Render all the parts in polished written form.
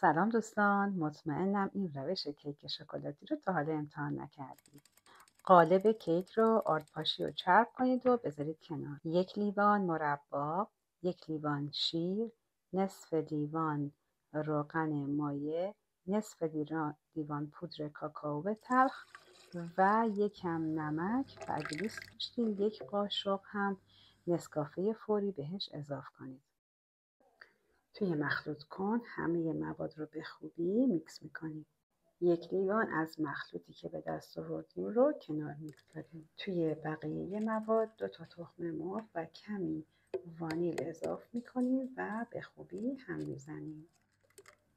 سلام دوستان، مطمئنم این روش کیک شکلاتی رو تا حالا امتحان نکردید. قالب کیک رو آردپاشی رو چرب کنید و بذارید کنار. 1 لیوان مربا، 1 لیوان شیر، نصف لیوان روغن مایع، نصف لیوان پودر کاکائو تلخ و یکم نمک و اگه دوست داشتین 1 قاشق هم نسکافه فوری بهش اضافه کنید. توی مخلوط کن همه مواد رو به خوبی میکس میکنیم. 1 لیوان از مخلوطی که به دست آوردیم رو کنار میگذاریم. توی بقیه مواد 2 تا تخم مرغ و کمی وانیل اضافه میکنیم و به خوبی هم میزنیم.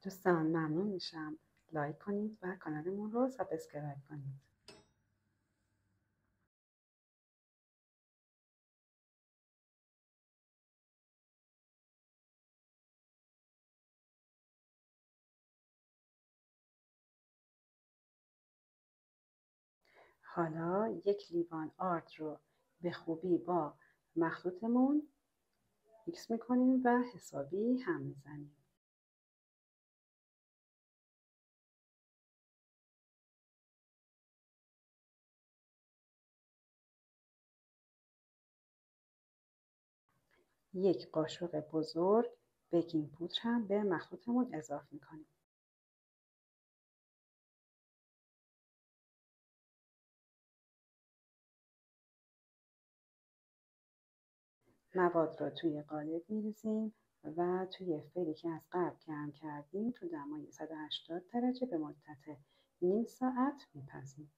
دوستان ممنون میشم لایک کنید و کانالمون رو سابسکرایب کنید. حالا 1 لیوان آرد رو به خوبی با مخلوطمون میکس میکنیم و حسابی هم میزنیم. یک قاشق بزرگ بیکینگ پودر هم به مخلوطمون اضافه میکنیم. مواد را توی قالب میریزیم و توی فری که از قبل گرم کردیم تو دمای 180 درجه به مدت نیم ساعت میپزیم.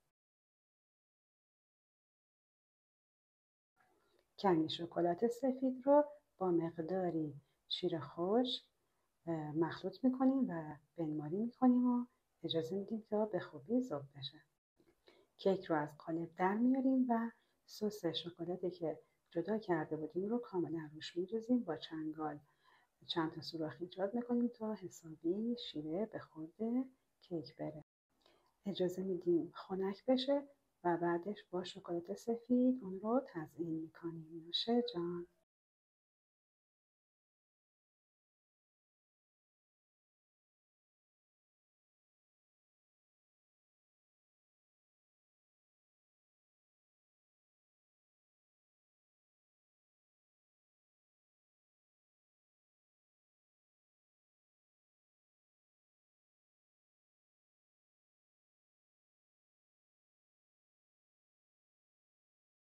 کمی شکلات سفید رو با مقداری شیر خشک مخلوط میکنیم و بنماری میکنیم و اجازه میدیم تا به خوبی ذوب بشه. کیک رو از قالب در میاریم و سس شکلاتی که جدا کرده بودیم رو کاملا روش میریزیم. با چنگال چند تا سوراخ ایجاد میکنیم تا حسابی شیره به خورد کیک بره. اجازه میدیم خنک بشه و بعدش با شکلات سفید اون رو تزیین میکنیم. نوشه جان.